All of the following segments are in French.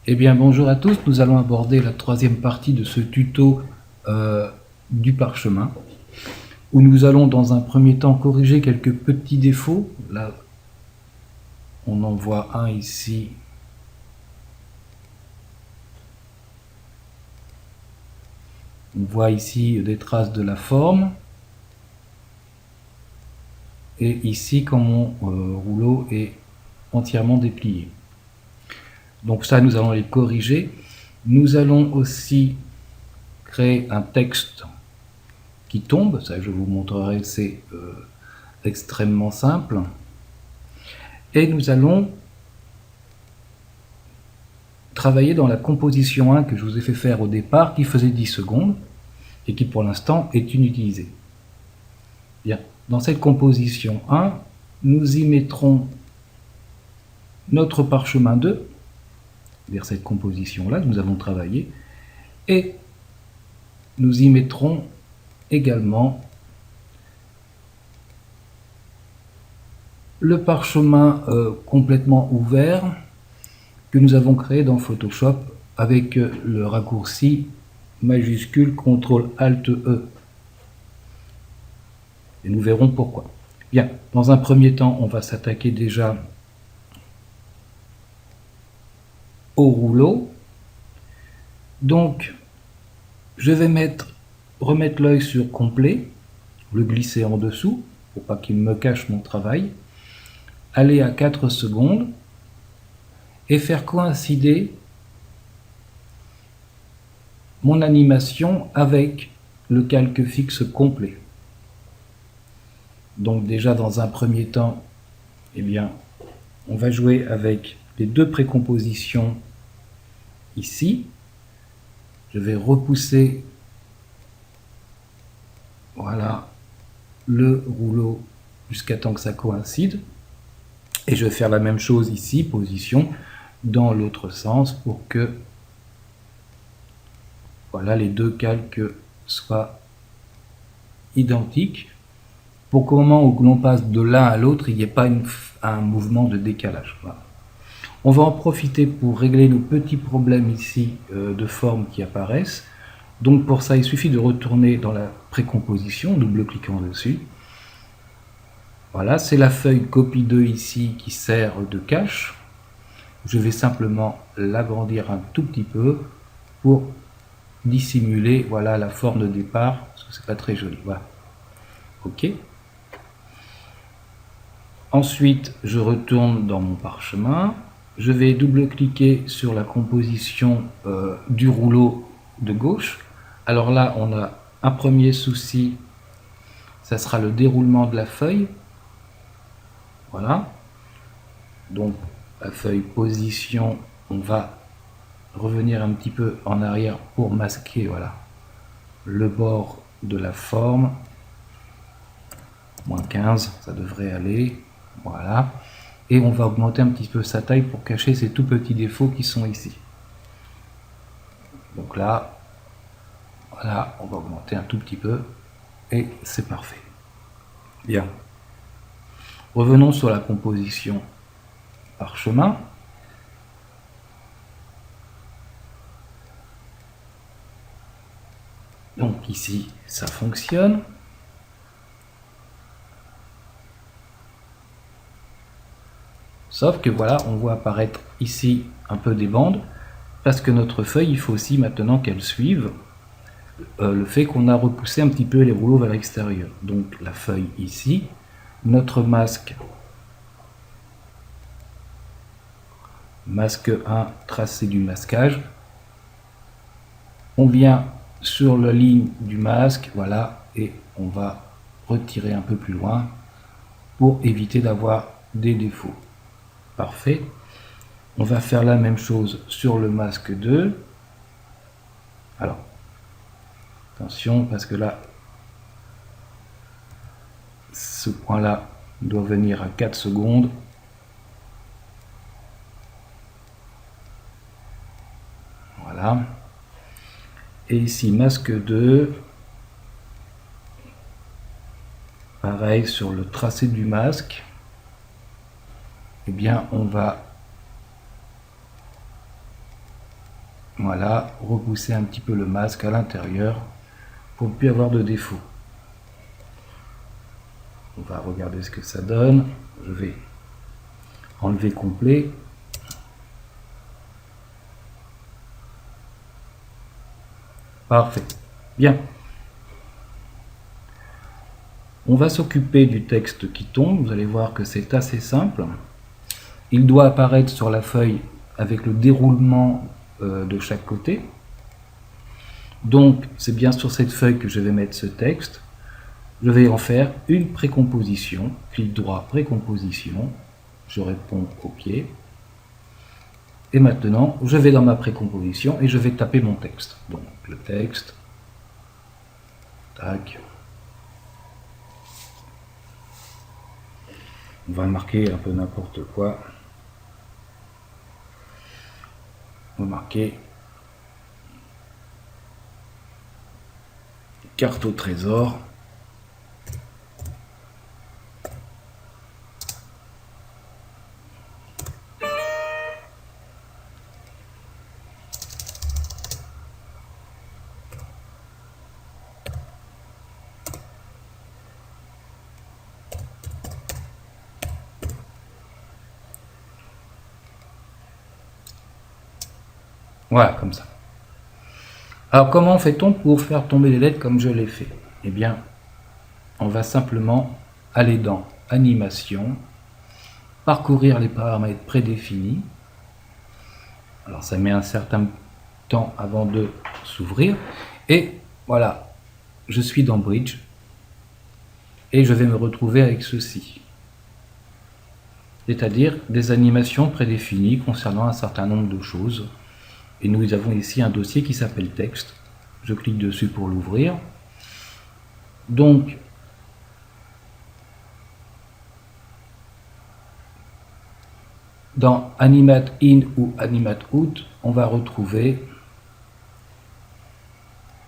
Eh bien bonjour à tous, nous allons aborder la troisième partie de ce tuto du parchemin, où nous allons dans un premier temps corriger quelques petits défauts. Là, on en voit un ici. On voit ici des traces de la forme. Et ici, quand mon rouleau est entièrement déplié. Donc ça, nous allons les corriger. Nous allons aussi créer un texte qui tombe. Ça, je vous montrerai, c'est extrêmement simple. Et nous allons travailler dans la composition 1 que je vous ai fait faire au départ, qui faisait 10 secondes et qui pour l'instant est inutilisée. Bien, dans cette composition 1, nous y mettrons notre parchemin 2, vers cette composition-là que nous avons travaillé, et nous y mettrons également le parchemin complètement ouvert que nous avons créé dans Photoshop avec le raccourci majuscule CTRL-ALT-E. Et nous verrons pourquoi. Bien, dans un premier temps, on va s'attaquer déjà au rouleau. Donc, je vais remettre l'œil sur complet, le glisser en dessous, pour pas qu'il me cache mon travail, aller à 4 secondes, et faire coïncider mon animation avec le calque fixe complet. Donc déjà dans un premier temps, eh bien, on va jouer avec les deux précompositions ici. Je vais repousser voilà, le rouleau jusqu'à temps que ça coïncide. Et je vais faire la même chose ici, position, dans l'autre sens pour que voilà, les deux calques soient identiques. Pour qu'au moment où l'on passe de l'un à l'autre, il n'y ait pas un mouvement de décalage. Voilà. On va en profiter pour régler nos petits problèmes ici de forme qui apparaissent. Donc pour ça, il suffit de retourner dans la précomposition, double-cliquant dessus. Voilà, c'est la feuille copie 2 ici qui sert de cache. Je vais simplement l'agrandir un tout petit peu pour dissimuler voilà, la forme de départ, parce que c'est pas très joli. Voilà. OK. Ensuite, je retourne dans mon parchemin. Je vais double-cliquer sur la composition du rouleau de gauche. Alors là, on a un premier souci, ça sera le déroulement de la feuille. Voilà. Donc, la feuille position, on va revenir un petit peu en arrière pour masquer voilà, le bord de la forme. Moins 15, ça devrait aller. Voilà. Et on va augmenter un petit peu sa taille pour cacher ces tout petits défauts qui sont ici. Donc là, voilà, on va augmenter un tout petit peu et c'est parfait. Bien. Revenons sur la composition parchemin. Donc ici, ça fonctionne. Sauf que voilà, on voit apparaître ici un peu des bandes, parce que notre feuille, il faut aussi maintenant qu'elle suive le fait qu'on a repoussé un petit peu les rouleaux vers l'extérieur. Donc la feuille ici, notre masque, masque 1, tracé du masquage. On vient sur la ligne du masque, voilà, et on va retirer un peu plus loin pour éviter d'avoir des défauts. Parfait. On va faire la même chose sur le masque 2. Alors, attention, parce que là, ce point-là doit venir à 4 secondes. Voilà. Et ici, masque 2. Pareil, sur le tracé du masque, eh bien, on va Voilà, repousser un petit peu le masque à l'intérieur pour ne plus avoir de défaut. On va regarder ce que ça donne. Je vais enlever complet. Parfait. Bien. On va s'occuper du texte qui tombe. Vous allez voir que c'est assez simple. Il doit apparaître sur la feuille avec le déroulement de chaque côté. Donc, c'est bien sur cette feuille que je vais mettre ce texte. Je vais en faire une précomposition. Clic droit, précomposition. Je réponds OK. Et maintenant, je vais dans ma précomposition et je vais taper mon texte. Donc, le texte. Tac. On va marquer un peu n'importe quoi. On va marquer carte au trésor. Voilà, comme ça. Alors, comment fait-on pour faire tomber les lettres comme je l'ai fait? Eh bien, on va simplement aller dans Animation, parcourir les paramètres prédéfinis. Alors, ça met un certain temps avant de s'ouvrir. Et voilà, je suis dans Bridge. Et je vais me retrouver avec ceci. C'est-à-dire des animations prédéfinies concernant un certain nombre de choses. Et nous avons ici un dossier qui s'appelle texte. Je clique dessus pour l'ouvrir. Donc, dans Animate In ou Animate Out, on va retrouver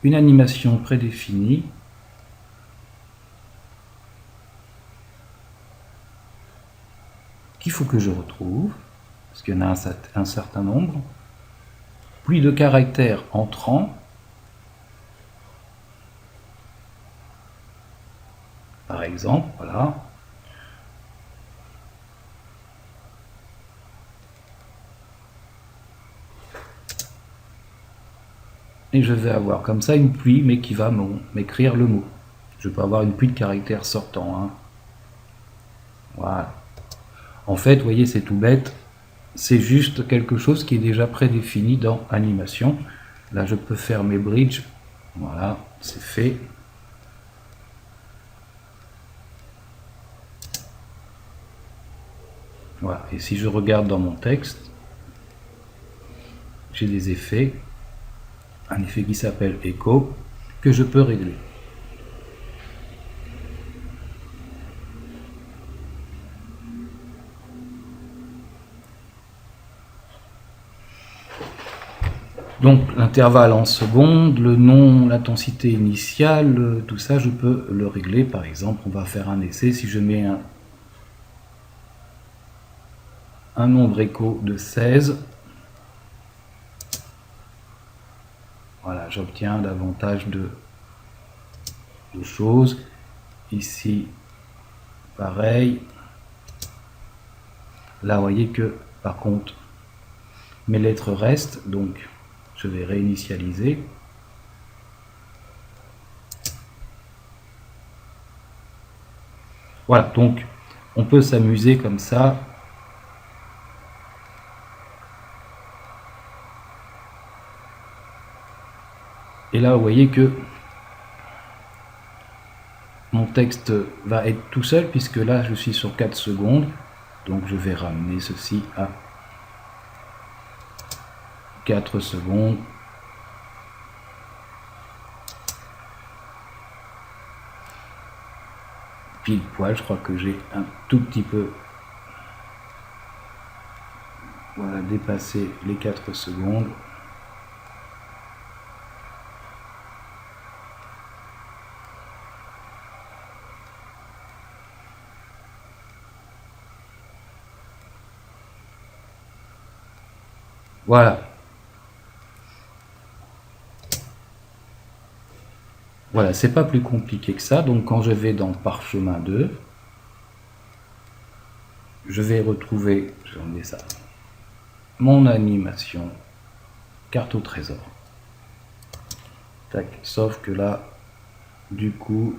une animation prédéfinie qu'il faut que je retrouve, parce qu'il y en a un certain nombre. Pluie de caractères entrants, par exemple, voilà. Et je vais avoir comme ça une pluie, mais qui va m'écrire le mot. Je peux avoir une pluie de caractères sortants. Hein. Voilà. En fait, vous voyez, c'est tout bête. C'est juste quelque chose qui est déjà prédéfini dans Animation. Là, je peux faire mes bridges. Voilà, c'est fait. Voilà, et si je regarde dans mon texte, j'ai des effets. Un effet qui s'appelle Echo, que je peux régler. Donc l'intervalle en secondes, le nom, l'intensité initiale, tout ça je peux le régler. Par exemple, on va faire un essai. Si je mets un nombre écho de 16, voilà, j'obtiens davantage de choses. Ici, pareil. Là, vous voyez que par contre, mes lettres restent, donc je vais réinitialiser. Voilà, donc on peut s'amuser comme ça. Et là, vous voyez que mon texte va être tout seul, puisque là, je suis sur 4 secondes. Donc je vais ramener ceci à 4 secondes. Pile poil, je crois que j'ai un tout petit peu dépassé les 4 secondes. Voilà. Voilà, c'est pas plus compliqué que ça. Donc quand je vais dans Parchemin 2, je vais retrouver, je vais enlever ça, mon animation carte au trésor. Tac, sauf que là, du coup,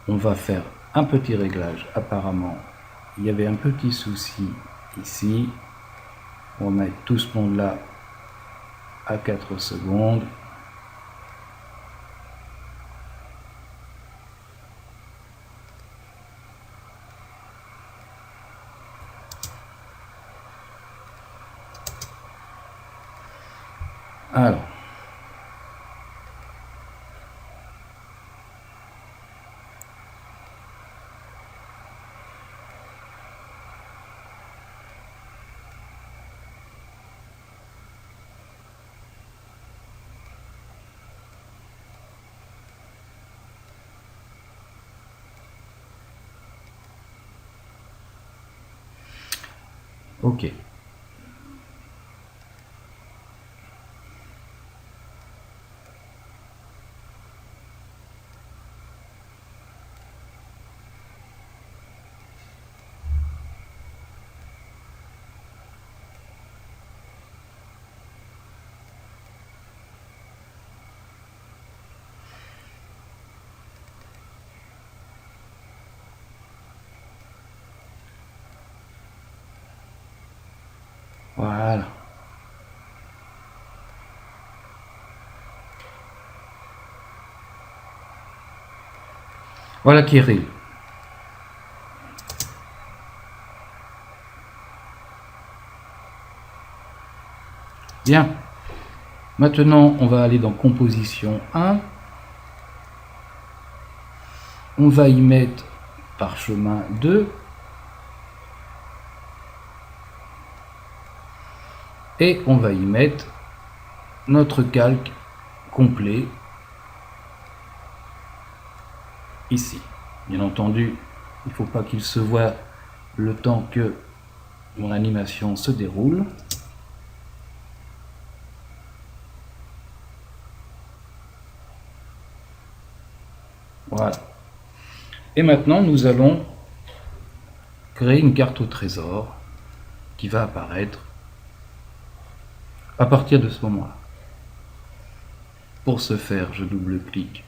on va faire un petit réglage. Apparemment, il y avait un petit souci ici. On va mettre tout ce monde là à 4 secondes. Alors, ok. Voilà. Voilà Kirill. Bien. Maintenant, on va aller dans Composition 1. On va y mettre Parchemin 2. Et on va y mettre notre calque complet ici. Bien entendu, il ne faut pas qu'il se voie le temps que mon animation se déroule. Voilà. Et maintenant, nous allons créer une carte au trésor qui va apparaître à partir de ce moment-là. Pour ce faire, je double-clique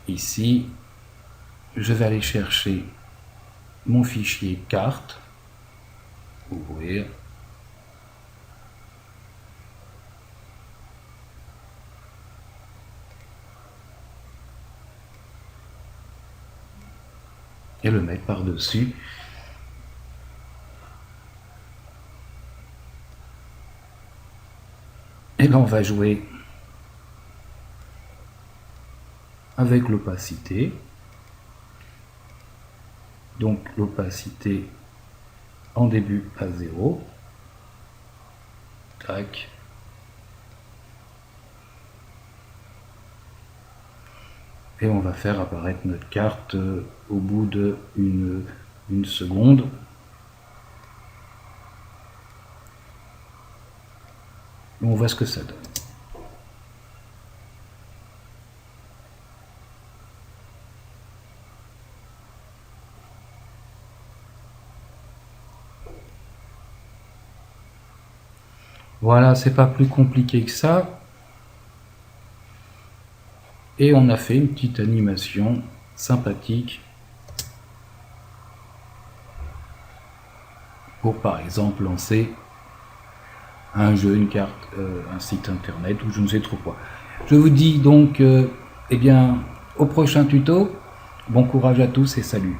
ici. Je vais aller chercher mon fichier carte. Ouvrir. Et le mettre par-dessus. Et là, on va jouer avec l'opacité. Donc l'opacité en début à 0. Tac. Et on va faire apparaître notre carte au bout de une seconde. Et on voit ce que ça donne. Voilà, c'est pas plus compliqué que ça. Et on a fait une petite animation sympathique pour par exemple lancer un jeu, une carte, un site internet ou je ne sais trop quoi. Je vous dis donc eh bien, au prochain tuto. Bon courage à tous et salut.